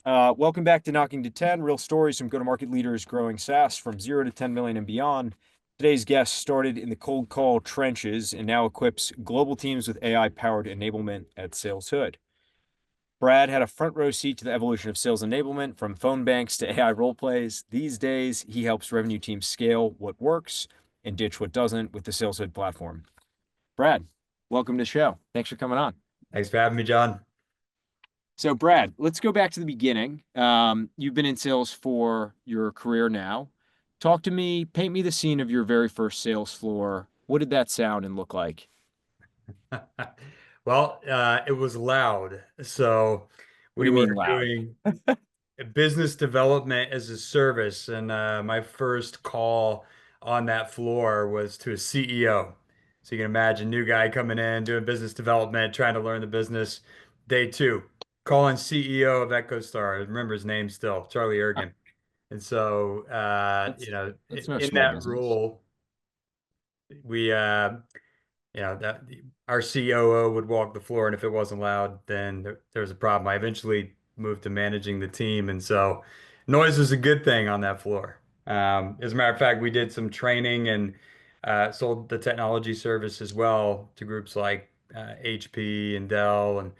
Welcome back to Knocking to 10, real stories from go-to-market leaders growing SaaS from 0 to 10 million and beyond. Today's guest started in the cold call trenches and now equips global teams with AI-powered enablement at Sales Hood. Brad had a front row seat to the evolution of sales enablement from phone banks to AI role plays. These days, he helps revenue teams scale what works and ditch what doesn't with the Sales Hood platform. Brad, welcome to the show. Thanks for coming on. Thanks for having me, John. So, Brad, let's go back to the beginning. You've been in sales for your career now. Talk to me, paint me the scene of your very first sales floor. What did that sound and look like? Well, it was loud. So What do we you mean were loud? doing business development as a service. And my first call on that floor was to a CEO. So you can imagine new guy coming in, doing business development, trying to learn the business. Day two, calling CEO of EchoStar. I remember his name still, Charlie Ergen. And so, That's that's no in small that business. role, we that our COO would walk the floor, and if it wasn't loud, then there was a problem. I eventually moved to managing the team, and so noise is a good thing on that floor. As a matter of fact, we did some training and sold the technology service as well to groups like HP and Dell and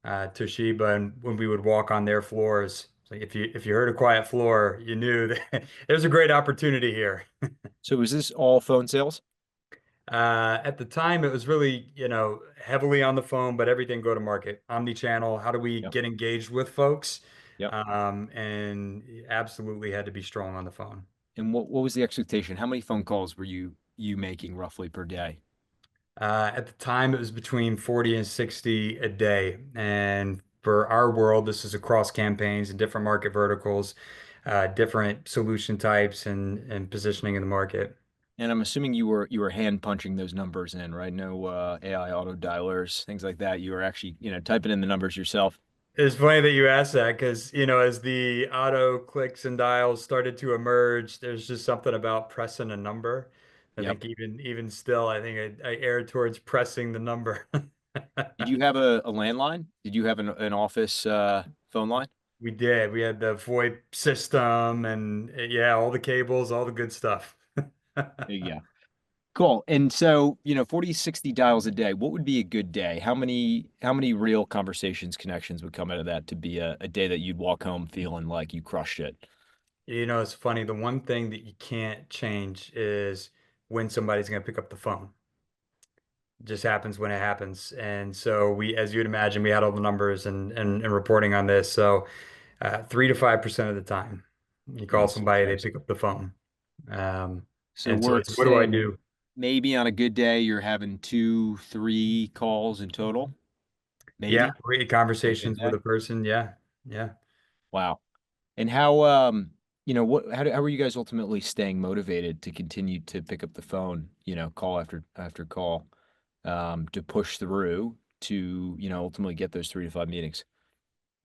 Toshiba. And when we would walk on their floors, so if you heard a quiet floor, you knew that there's a great opportunity here. So is this all phone sales? At the time, it was really, heavily on the phone, but everything go to market, omni-channel. How do we Yep. get engaged with folks? Yep. And absolutely had to be strong on the phone. And what was the expectation? How many phone calls were you making roughly per day? At the time, it was between 40 and 60 a day. And for our world, this is across campaigns and different market verticals, different solution types and positioning in the market. And I'm assuming you were hand punching those numbers in, right? No AI auto dialers, things like that. You were actually, typing in the numbers yourself. It's funny that you asked that because, as the auto clicks and dials started to emerge, there's just something about pressing a number. I Yep. think even still, I think I err towards pressing the number. Did you have a landline? Did you have an office phone line? We did. We had the VoIP system and yeah, all the cables, all the good stuff. There you go. Cool. And so, 40, 60 dials a day, what would be a good day? How many real conversations, connections would come out of that to be a day that you'd walk home feeling like you crushed it? It's funny. The one thing that you can't change is when somebody's going to pick up the phone. It just happens when it happens. And so as you'd imagine, we had all the numbers and reporting on this. So 3 to 5% of the time, you call Nice. somebody, they Nice. pick up the phone. Um, So and so we're it's, what do I saying do? maybe on a good day, you're having two, three calls in total. Yeah, Maybe great on a good conversations with day. a person. Yeah, yeah. Wow. And how how are you guys ultimately staying motivated to continue to pick up the phone, call after call, to push through to, ultimately get those 3 to 5 meetings?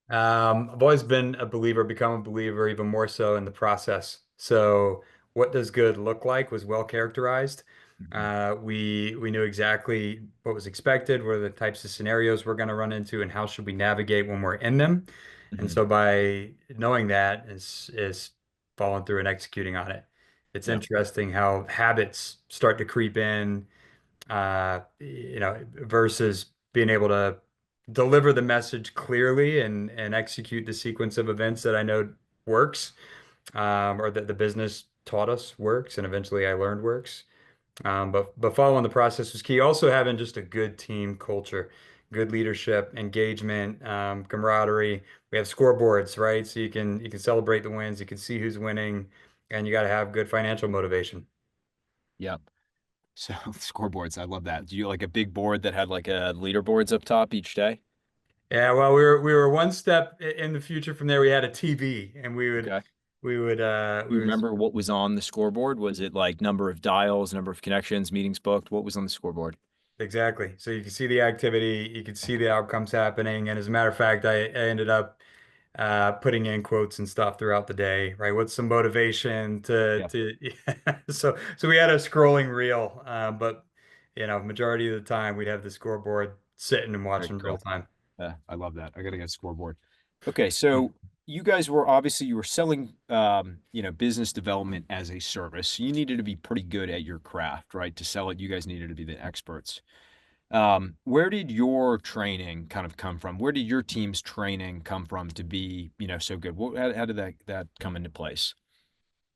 I've always been a believer, become a believer, even more so in the process. So, what does good look like was well characterized. Mhm. We knew exactly what was expected, what are the types of scenarios we're going to run into, and how should we navigate when we're in them. And Mhm. so, by knowing that, is following through and executing on it. It's Yep. interesting how habits start to creep in, versus being able to deliver the message clearly and execute the sequence of events that I know works, or that the business taught us works, and eventually I learned works. But following the process was key. Also having just a good team culture, good leadership, engagement, camaraderie. We have scoreboards, right? So you can celebrate the wins, you can see who's winning, and you got to have good financial motivation. Yep. So scoreboards, I love that. Do you like a big board that had like a leaderboards up top each day? Yeah, well, we were one step in the future from there. We had a TV, and we would Okay. we would Do you we was remember what was on the scoreboard? Was it like number of dials, number of connections, meetings booked? What was on the scoreboard? exactly. So you can see the activity, you can see the outcomes happening, and as a matter of fact, I ended up putting in quotes and stuff throughout the day. Right, what's some motivation Yep. to so we had a scrolling reel, but majority of the time we'd have the scoreboard sitting and Very watching real cool. time. I love that. I gotta get a scoreboard. Okay, so you guys were obviously you were selling business development as a service. So you needed to be pretty good at your craft, right? To sell it, you guys needed to be the experts. Where did your training kind of come from? Where did your team's training come from to be, so good? How did that come into place?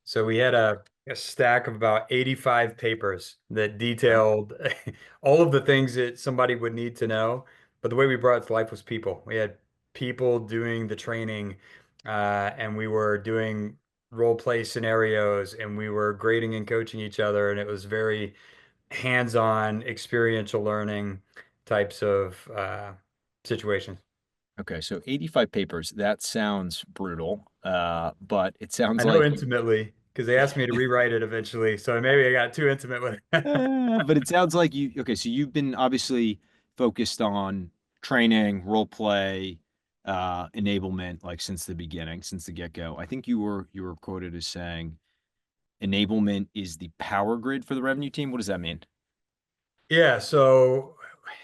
So we had a stack of about 85 papers that Okay. detailed all of the things that somebody would need to know. But the way we brought it to life was people. We had people doing the training, and we were doing role play scenarios, and we were grading and coaching each other. And it was very hands-on, experiential learning types of situations. Okay, so 85 papers. That sounds brutal, but it sounds I know like intimately because they asked me to rewrite it eventually. So maybe I got too intimate with it. but it sounds like okay, so you've been obviously focused on training, role play, enablement, like since the beginning, since the get-go. I think you were quoted as saying enablement is the power grid for the revenue team. What does that mean? Yeah, so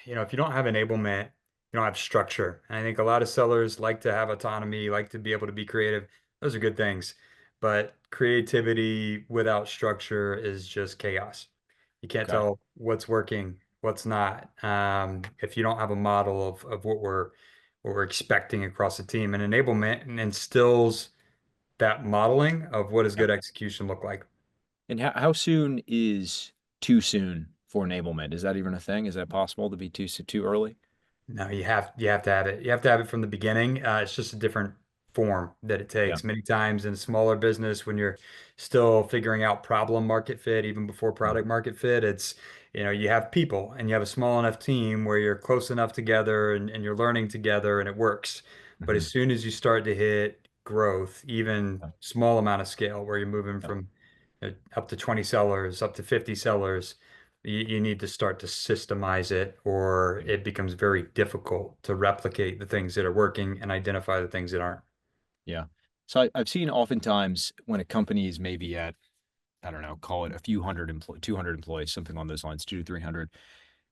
if you don't have enablement, you don't have structure. And I think a lot of sellers like to have autonomy, like to be able to be creative. Those are good things. But creativity without structure is just chaos. You can't Okay. tell what's working, what's not, if you don't have a model of what we're expecting across the team. And enablement instills that modeling of what does Yeah. good execution look like. And how soon is too soon for enablement? Is that even a thing? Is that possible to be too early? No, you have to have it. You have to have it from the beginning. It's just a different form that it Yeah. takes. Many times in smaller business, when you're still figuring out problem market fit, even before Mhm. product market fit, it's you have people and you have a small enough team where you're close enough together and you're learning together and it works. But as Mhm. soon as you start to hit growth, even Yeah. small amount of scale, where you're moving Yeah. from up to 20 sellers, up to 50 sellers, you need to start to systemize it, or it becomes very difficult to replicate the things that are working and identify the things that aren't. Yeah. So I've seen oftentimes when a company is maybe at, I don't know, call it a few hundred 200 employees, something on those lines, 200 to 300.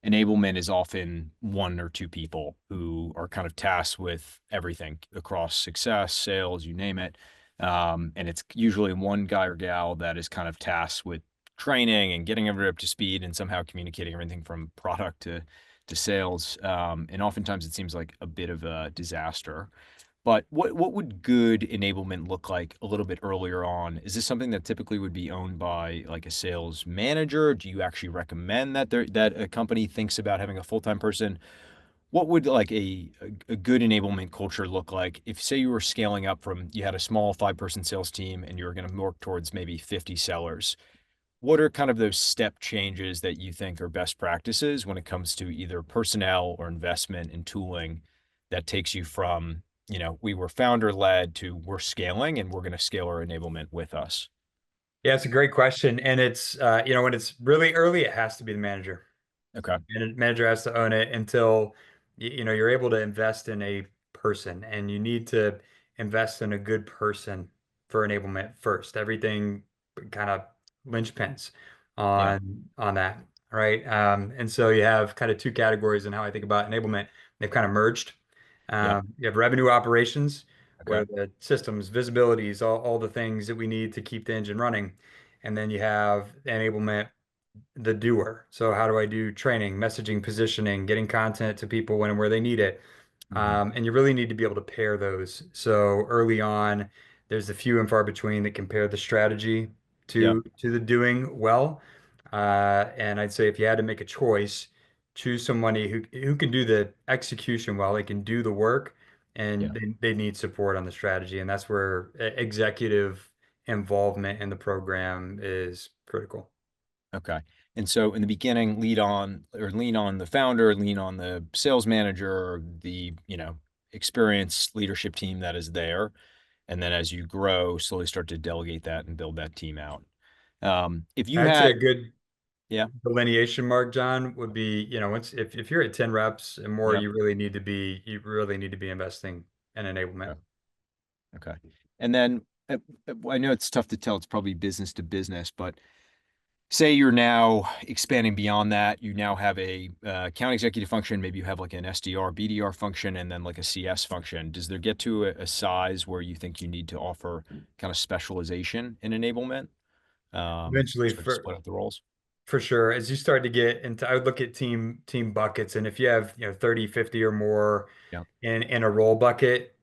Enablement is often one or two people who are kind of tasked with everything across success, sales, you name it. And it's usually one guy or gal that is kind of tasked with training and getting everybody up to speed and somehow communicating everything from product to sales. And oftentimes it seems like a bit of a disaster. But what would good enablement look like a little bit earlier on? Is this something that typically would be owned by like a sales manager? Do you actually recommend that a company thinks about having a full-time person? What would like a good enablement culture look like if say you were scaling up from you had a small five-person sales team and you were going to work towards maybe 50 sellers? What are kind of those step changes that you think are best practices when it comes to either personnel or investment and tooling that takes you from, we were founder led to we're scaling and we're going to scale our enablement with us? Yeah, it's a great question. And it's, when it's really early, it has to be the manager. Okay. And the manager has to own it until you're able to invest in a person, and you need to invest in a good person for enablement first. Everything kind of linchpins Yeah. on that, right? And so you have kind of two categories in how I think about enablement. They've kind of merged. Yeah. You have revenue operations, Okay. where the systems, visibilities, all the things that we need to keep the engine running. And then you have enablement, the doer. So how do I do training, messaging, positioning, getting content to people when and where they need it? Hmm. And you really need to be able to pair those. So early on, there's the few and far between that can pair the strategy Yeah. to the doing well. And I'd say if you had to make a choice, choose somebody who can do the execution well. They can do the work, and Yeah. they need support on the strategy. And that's where executive involvement in the program is critical. Okay. And so in the beginning, lean on the founder, lean on the sales manager, or the, experienced leadership team that is there. And then as you grow, slowly start to delegate that and build that team out. If you I'd say a had, good yeah, delineation mark, John, would be, once if you're at 10 reps and more, yeah, you really need to be investing in enablement. okay, okay. And then I know it's tough to tell. It's probably business to business, but say you're now expanding beyond that, you now have a account executive function, maybe you have like an SDR, BDR function, and then like a CS function. Does there get to a size where you think you need to offer kind of specialization in enablement, Eventually, start to split up the roles? for sure, as you start to get into, I would look at team buckets, and if you have 30, 50 or more Yeah. in a role bucket,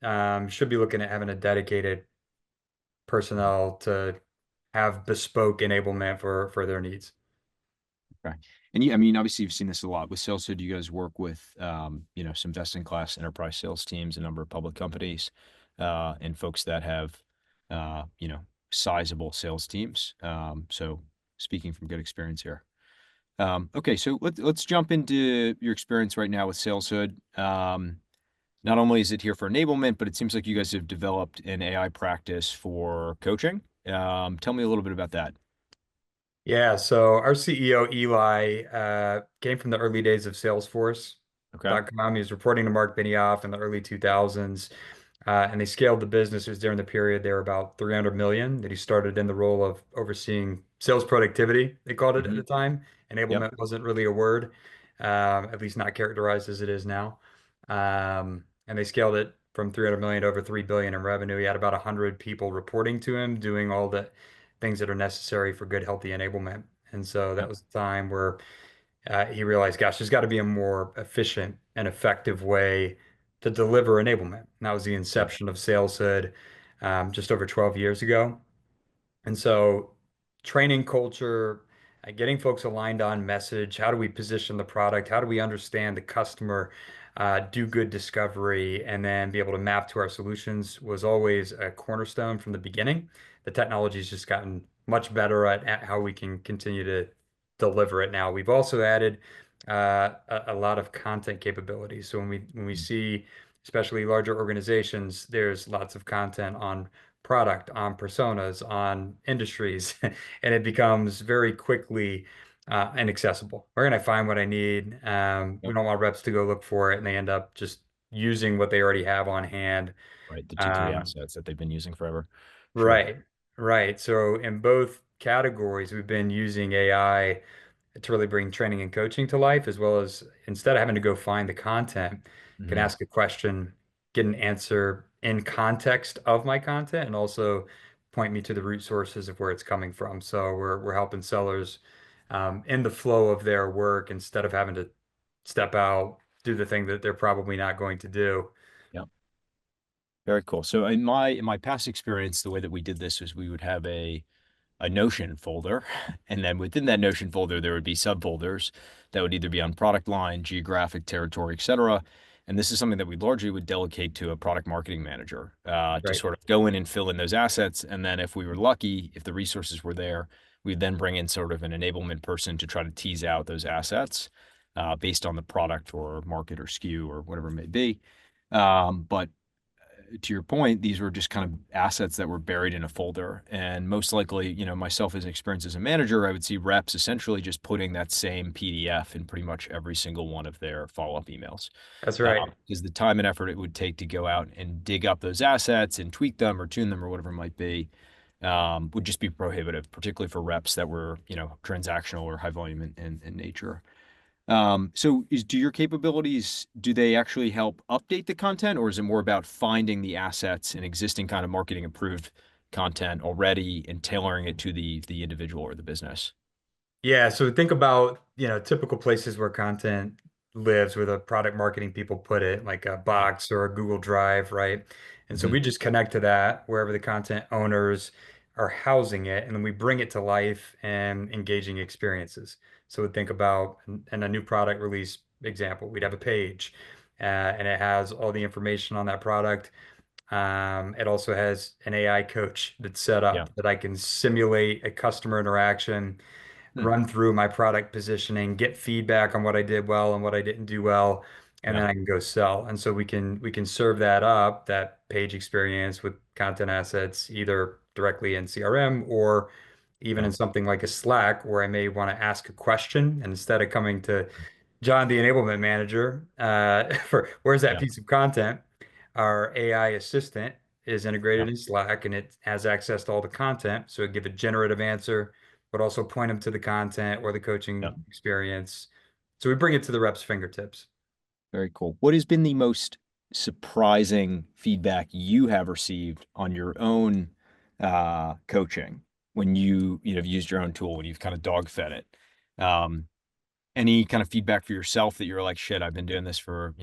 should be looking at having a dedicated personnel to have bespoke enablement for their needs. Okay. And you, I mean, obviously you've seen this a lot with sales. So do you guys work with, some best in class enterprise sales teams, a number of public companies, and folks that have, sizable sales teams? So speaking from good experience here. Okay. So let's jump into your experience right now with SalesHood. Not only is it here for enablement, but it seems like you guys have developed an AI practice for coaching. Tell me a little bit about that. Yeah, so our CEO Eli came from the early days of Okay. Salesforce.com. He was reporting to Mark Benioff in the early 2000s, and they scaled the businesses during the period. They were about 300 million. That he started in the role of overseeing sales productivity, they called it at Hmm. the time. Yep. Enablement wasn't really a word, at least not characterized as it is now. And they scaled it from 300 million to over 3 billion in revenue. He had about 100 people reporting to him, doing all the things that are necessary for good, healthy enablement. And so that Yep. was the time where he realized, gosh, there's got to be a more efficient and effective way to deliver enablement. And that was the Yep. inception of SalesHood just over 12 years ago. And so, training culture, getting folks aligned on message, how do we position the product? How do we understand the customer, do good discovery, and then be able to map to our solutions was always a cornerstone from the beginning. The technology's just gotten much better at how we can continue to deliver it now. We've also added a lot of content capabilities. So when we see, especially larger organizations, there's lots of content on product, on personas, on industries, and it becomes very quickly inaccessible. Where can I find what I need? We Yep. don't want reps to go look for it, and they end up just using what they already have on hand. Right. The two, three Um, assets that they've been using forever. Sure. right, right. So in both categories, we've been using AI to really bring training and coaching to life, as well as instead of having to go find the content, can Hmm. ask a question, get an answer in context of my content, and also point me to the root sources of where it's coming from. So we're helping sellers in the flow of their work instead of having to step out, do the thing that they're probably not going to do. Yep. Very cool. So in my past experience, the way that we did this was we would have a Notion folder, and then within that Notion folder there would be subfolders that would either be on product line, geographic territory, etc. And this is something that we largely would delegate to a product marketing manager to Right. sort of go in and fill in those assets. And then if we were lucky, if the resources were there, we'd then bring in sort of an enablement person to try to tease out those assets based on the product or market or SKU or whatever it may be. But to your point, these were just kind of assets that were buried in a folder. And most likely, myself as an experience as a manager, I would see reps essentially just putting that same PDF in pretty much every single one of their follow-up emails. That's right. Because the time and effort it would take to go out and dig up those assets and tweak them or tune them or whatever it might be, would just be prohibitive, particularly for reps that were, transactional or high volume in nature. Do your capabilities, do they actually help update the content, or is it more about finding the assets and existing kind of marketing approved content already and tailoring it to the individual or the business? Yeah, so think about, typical places where content lives, where the product marketing people put it, like a Yeah. box or a Google Drive, right? And so Hmm. we just connect to that wherever the content owners are housing it, and then we bring it to life and engaging experiences. So we think about in a new product release example, we'd have a page, and it has all the information on that product. It also has an AI coach that's set Yeah. up that I can simulate a customer interaction, Hmm. run through my product positioning, get feedback on what I did well and what I didn't do well, and Yeah. then I can go sell. And so we can serve that up, that page experience with content assets, either directly in CRM or even Yeah. in something like a Slack where I may want to ask a question. And instead of coming to John, the enablement manager, for where's that Yeah. piece of content, our AI assistant is Yeah. integrated in Slack and it has access to all the content. So it give a generative answer but also point them to the content or the Yeah. coaching experience. So we bring it to the reps' fingertips. Very cool. What has been the most surprising feedback you have received on your own coaching when you've used your own tool, when you've kind of dog fed it? Um, any kind of feedback for yourself that you're like, shit, I've been doing this for,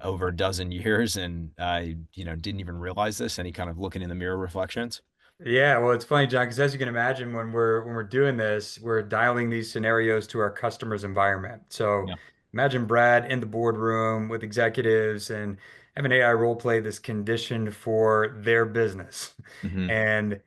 over a dozen years and I, didn't even realize this? Any kind of looking in the mirror reflections? Yeah, well, it's funny, John, because as you can imagine, when we're doing this, we're dialing these scenarios to our customer's environment. So Yeah. imagine Brad in the boardroom with executives and have an AI role play that's conditioned for their business. Hmm. And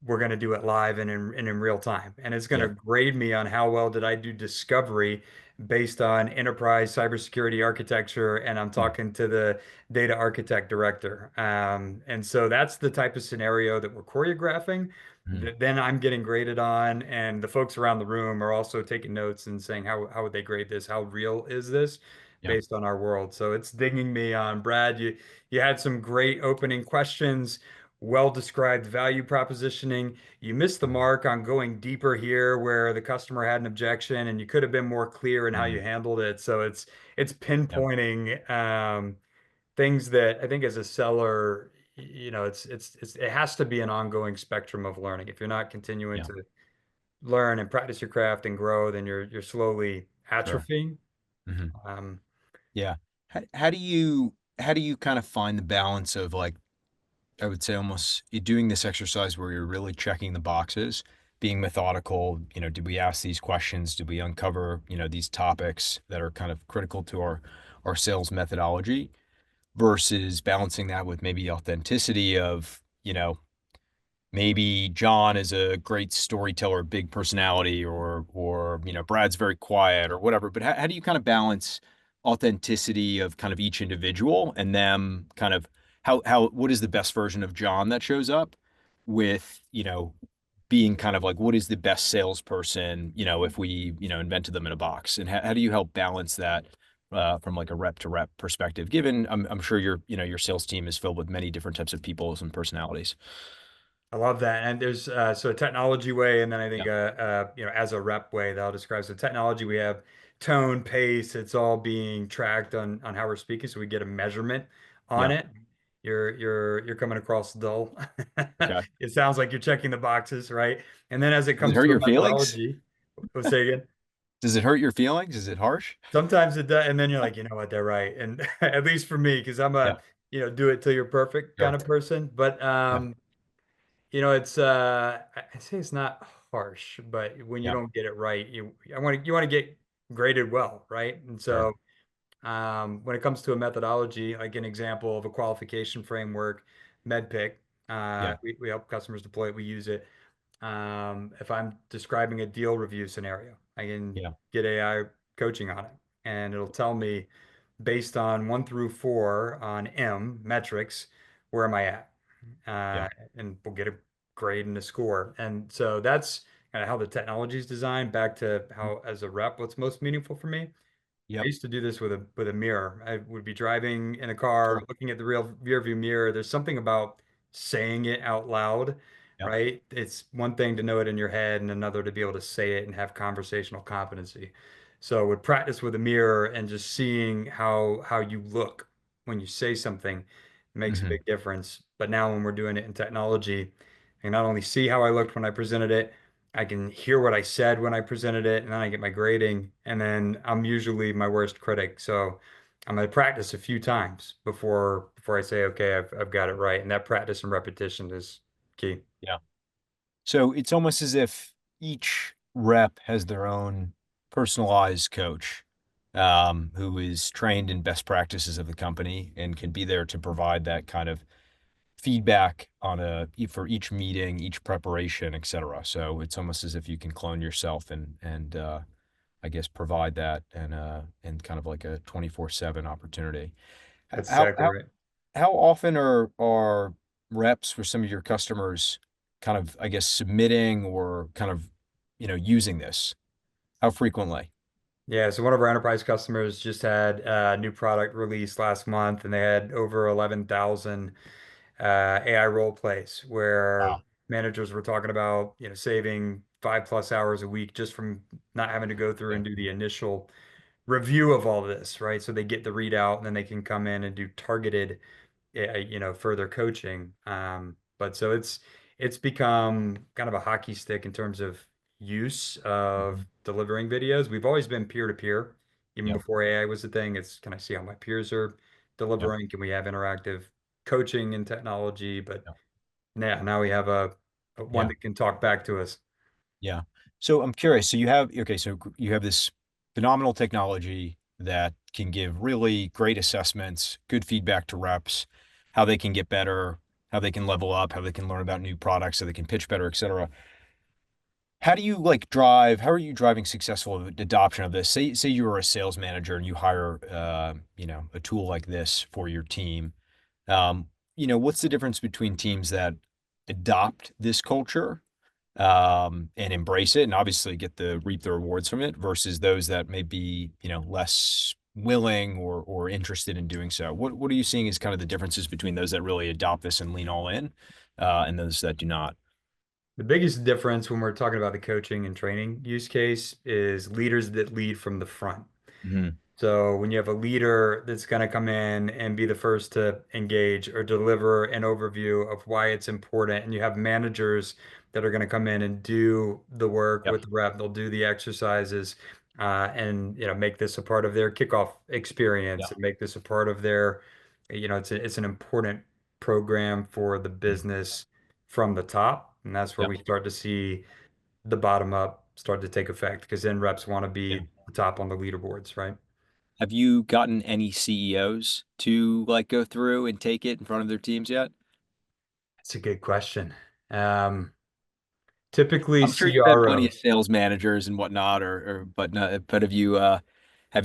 we're going to do it live and in real time. And it's going to Yeah. grade me on how well did I do discovery based on enterprise cybersecurity architecture. And I'm talking to the data architect director. And so that's the type of scenario that we're choreographing Hmm. that then I'm getting graded on. And the folks around the room are also taking notes and saying, how would they grade this? How real is this Yeah. based on our world? So it's dinging me on, Brad, you had some great opening questions, well described value propositioning. You missed the mark on going deeper here where the customer had an objection and you could have been more clear in how Hmm. you handled it. So it's Yeah. pinpointing things that I think as a seller, it has to be an ongoing spectrum of learning. If you're not continuing Yeah. to learn and practice your craft and grow, then you're slowly Sure. atrophying. Hmm. Um, Yeah. How do you kind of find the balance of like, I would say almost doing this exercise where you're really checking the boxes, being methodical, did we ask these questions? Did we uncover, these topics that are kind of critical to our sales methodology versus balancing that with maybe authenticity of, maybe John is a great storyteller, big personality, or Brad's very quiet or whatever. But how do you kind of balance authenticity of kind of each individual and them kind of how what is the best version of John that shows up with, being kind of like what is the best salesperson, if we, invented them in a box? And how do you help balance that from like a rep to rep perspective, given I'm sure your sales team is filled with many different types of people and personalities. I love that. And there's so a technology way, and then I Yeah. think as a rep way that I'll describe. So technology, we have tone, pace. It's all being tracked on how we're speaking, so we get a measurement on Yeah. it. You're coming across dull. Okay. It sounds like you're checking the boxes, right? And then as it Does it comes hurt to a your feelings? methodology, we'll say again. Does it hurt your feelings? Is it harsh? Sometimes it does, and then you're like, you know what, they're right. And at least for me, because I'm Yeah. a do it till you're perfect kind Sure. of person. But Yeah. it's I say it's not harsh, but when you Yeah. don't get it right, you want to get graded well, right? And Sure. so when it comes to a methodology, like an example of a qualification framework, MedPick, Yeah. we help customers deploy it, we use it. If I'm describing a deal review scenario, I can Yeah. get AI coaching on it, and it'll tell me based on 1 through 4 on M metrics, where am I at? Yeah. And we'll get a grade and a score. And so that's kind of how the technology is designed. Back to how, as a rep, what's most meaningful for me. I Yep. used to do this with a mirror. I would be driving in a car, Sure. looking at the rear view mirror. There's something about saying it out loud, Yep. right? It's one thing to know it in your head and another to be able to say it and have conversational competency. So I would practice with a mirror and just seeing how you look when you say something makes a Hmm. big difference. But now when we're doing it in technology, I can not only see how I looked when I presented it, I can hear what I said when I presented it, and then I get my grading, and then I'm usually my worst critic. So I'm going to practice a few times before I say, okay, I've got it right. And that practice and repetition is key. Yeah. So it's almost as if each rep has their own personalized coach, who is trained in best practices of the company and can be there to provide that kind of feedback for each meeting, each preparation, et cetera. So it's almost as if you can clone yourself and I guess provide that and kind of like a 24/7 opportunity. That's How exactly how right. how often are reps for some of your customers kind of, I guess, submitting or kind of, using this? How frequently? Yeah, so one of our enterprise customers just had a new product released last month, and they had over 11,000 AI role plays where Wow. managers were talking about, saving 5+ hours a week just from not having to go through Yeah. and do the initial review of all this, right? So they get the readout and then they can come in and do targeted, further coaching. But so it's become kind of a hockey stick in terms of use of Mhm. delivering videos. We've always been peer to peer, even Yep. before AI was a thing. It's can I see how my peers are Yep. delivering? Can we have interactive coaching and technology? But Yep. now we have a one Yeah. that can talk back to us. Yeah. So I'm curious. So you have, okay, so you have this phenomenal technology that can give really great assessments, good feedback to reps, how they can get better, how they can level up, how they can learn about new products, so they can pitch better, et cetera. How do you how are you driving successful adoption of this? Say you were a sales manager and you hire, a tool like this for your team. What's the difference between teams that adopt this culture and embrace it and obviously get the reap the rewards from it versus those that may be, less willing or interested in doing so? What are you seeing as kind of the differences between those that really adopt this and lean all in, and those that do not? The biggest difference when we're talking about the coaching and training use case is leaders that lead from the front. Hmm. So when you have a leader that's going to come in and be the first to engage or deliver an overview of why it's important, and you have managers that are going to come in and do the work Yep. with the rep, they'll do the exercises, and make this a part of their kickoff experience Yep. and make this a part of their, it's an important program for the Mhm. business from the top, and that's where Yep. we start to see the bottom up start to take effect because then reps want to Yeah. be the top on the leaderboards, right? Have you gotten any CEOs to go through and take it in front of their teams yet? That's a good question. Um, Typically I'm sure you've had plenty CRO. of sales managers and whatnot, but have you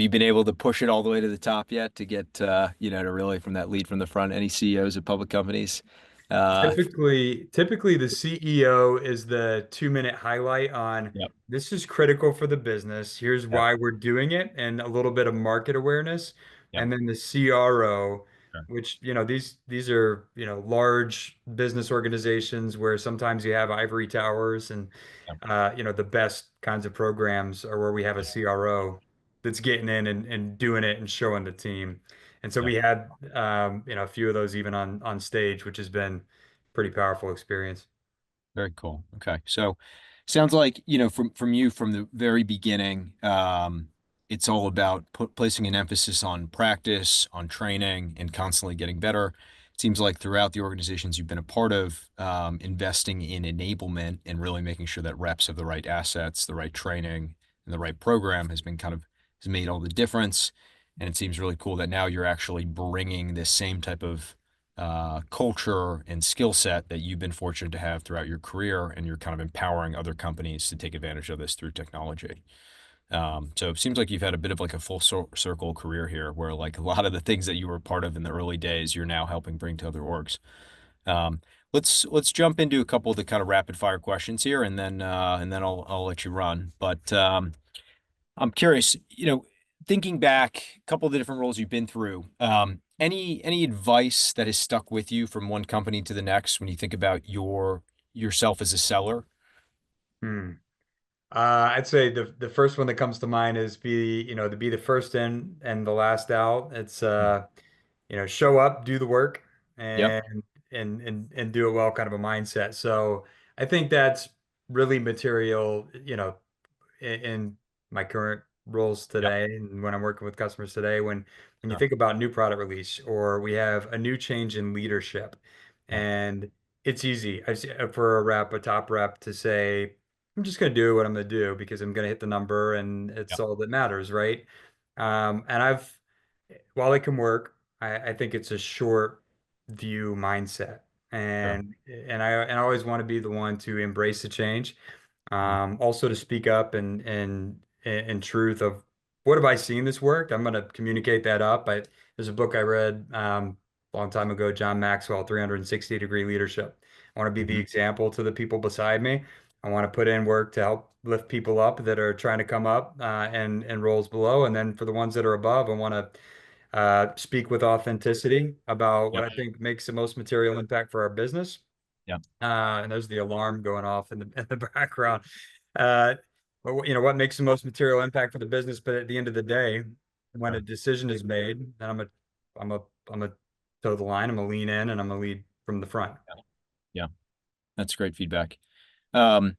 been able to push it all the way to the top yet to get to really from that lead from the front? Any CEOs of public companies? Uh, Typically the CEO is the 2-minute highlight on yep, this is critical for the business. Here's yep, why we're doing it, and a little bit of market awareness. yep, And then the CRO, sure, which these are large business organizations where sometimes you have ivory towers, and yep, the best kinds of programs are where we have a yeah, CRO that's getting in and doing it and showing the team. And so yep. we had a few of those even on stage, which has been pretty powerful experience. Very cool. Okay. So sounds like, from you from the very beginning, it's all about placing an emphasis on practice, on training, and constantly getting better. It seems like throughout the organizations you've been a part of, investing in enablement and really making sure that reps have the right assets, the right training, and the right program has made all the difference. And it seems really cool that now you're actually bringing this same type of culture and skill set that you've been fortunate to have throughout your career, and you're kind of empowering other companies to take advantage of this through technology. So it seems like you've had a bit of a full circle career here, where a lot of the things that you were part of in the early days, you're now helping bring to other orgs. Um, let's jump into a couple of the kind of rapid fire questions here, and then I'll let you run. But I'm curious, thinking back, a couple of the different roles you've been through, any advice that has stuck with you from one company to the next when you think about yourself as a seller? Hmm. I'd say the first one that comes to mind is to be the first in and the last out. It's Hmm. show up, do the work, Yep. and do it well kind of a mindset. So I think that's really material, in my current roles Yep. today and when I'm working with customers today, when you Sure. think about new product release or we have a new change in leadership, Yep. and it's easy for a top rep to say, I'm just going to do what I'm going to do because I'm going to hit the number and it's Yep. all that matters, right? And while it can work, I think it's a short view mindset. Sure. And I always want to be the one to embrace the change, Mhm. also to speak up and truth of what have I seen this work? I'm going to communicate that up. There's a book I read a long time ago, John Maxwell, 360-degree leadership. I want to be the Mhm. example to the people beside me. I want to put in work to help lift people up that are trying to come up, and roles below. And then for the ones that are above, I want to speak with authenticity about what Yep. I think makes the most material impact for our business. Yeah. And there's the alarm going off in the background. Uh, but what makes the most material impact for the business? But at the end of the day, when a Sure. decision is made, then I'm a, I'm a toe the line. I'm a lean in, and I'm a lead from the front. Yeah. That's great feedback. Um,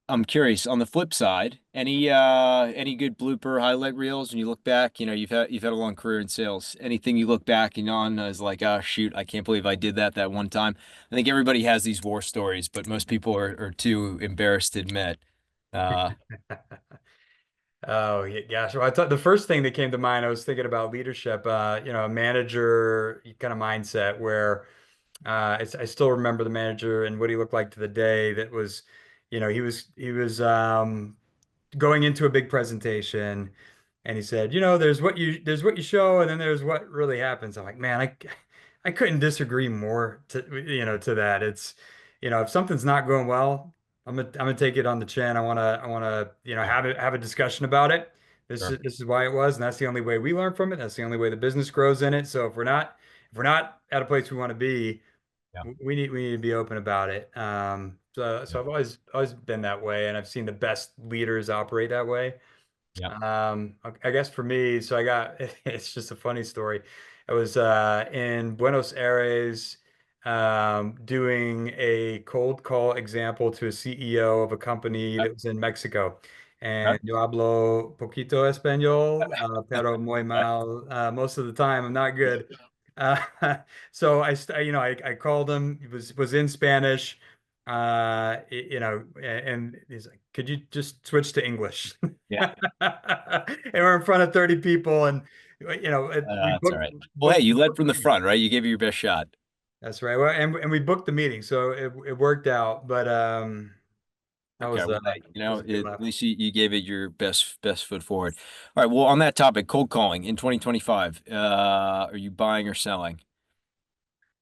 I'm curious on the flip side, any good blooper highlight reels when you look back, you've had a long career in sales. Anything you look back and on as like, oh shoot, I can't believe I did that one time. I think everybody has these war stories, but most people are too embarrassed to admit. Uh, Oh, yeah, gosh. Well, I thought the first thing that came to mind, I was thinking about leadership, a manager kind of mindset where I still remember the manager and what he looked like to the day that was, he was going into a big presentation and he said, there's what you show and then there's what really happens. I'm like, man, I couldn't disagree more to that. It's, if something's not going well, I'm gonna take it on the chin. I wanna, have a discussion about it. This sure. is this is why it was, and that's the only way we learn from it. That's the only way the business grows in it. So if we're not at a place we want to be, Yeah. we need to be open about it. So Yeah. I've always been that way, and I've seen the best leaders operate that way. Yeah. I guess for me, so I got it's just a funny story. I was in Buenos Aires doing a cold call example to a CEO of a company that was in Mexico. Okay. And yo hablo poquito español, pero muy mal. Most of the time, I'm not good. Uh, so I called him. He was in Spanish. And he's like, "Could you just switch to English?" Yeah. And we're in front of 30 people, and we That's all right. Well, hey, booked you led booked from the the meeting. front, right? You gave it your best shot. That's right. Well, and we booked the meeting, so it worked out. But that Okay, was well, was a good at laugh. least you gave it your best foot forward. All right, well, on that topic, cold calling in 2025, are you buying or selling?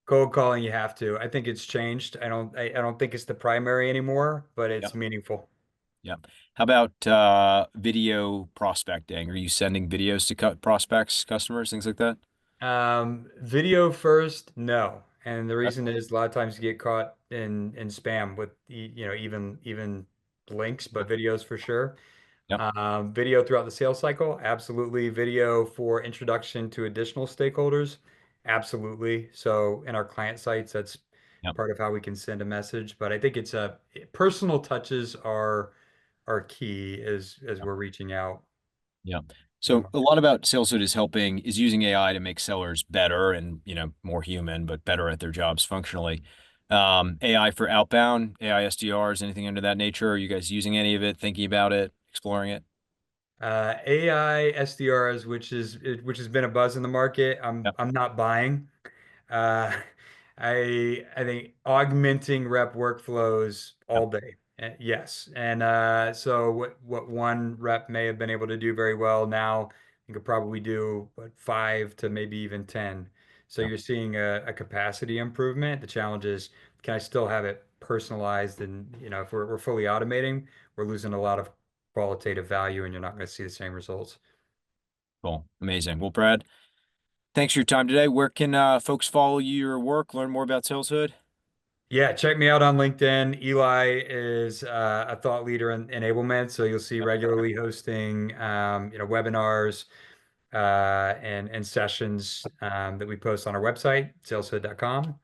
Cold calling, you have to. I think it's changed. I don't think it's the primary anymore, but Yeah. it's meaningful. Yeah. How about video prospecting? Are you sending videos to prospects, customers, things like that? Video first, no. And the Okay. reason is a lot of times you get caught in spam with even links, but videos for sure. Yep. Video throughout the sales cycle, absolutely. Video for introduction to additional stakeholders, absolutely. So in our client sites, that's Yep. part of how we can send a message. But I think it's personal touches are key as Yep. we're reaching out Yeah. to the So a market. lot about SalesHood is using AI to make sellers better and, more human, but better at their jobs functionally. AI for outbound, AI SDRs, anything under that nature? Are you guys using any of it, thinking about it, exploring it? AI SDRs, which has been a buzz in the market. I'm Yep. I'm not buying. Uh, I think augmenting rep workflows Yep. all day. Yes. And so what one rep may have been able to do very well now, you could probably do what, five to maybe even 10. So Yep. you're seeing a capacity improvement. The challenge is, can I still have it personalized? And if we're fully automating, we're losing a lot of qualitative value, and you're not going to see the same results. Cool. Amazing. Well, Brad, thanks for your time today. Where can folks follow your work, learn more about SalesHood? Yeah, check me out on LinkedIn. Eli is a thought leader in enablement, so you'll see Yep. regularly hosting, webinars and sessions that we post on our website, saleshood.com.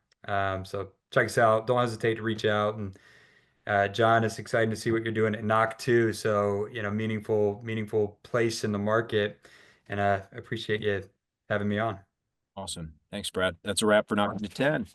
So check us out. Don't hesitate to reach out. And John, it's exciting to see what you're doing at Knock too. So meaningful place in the market, and I appreciate you having me on. Awesome. Thanks, Brad. That's a wrap for Knocking to 10.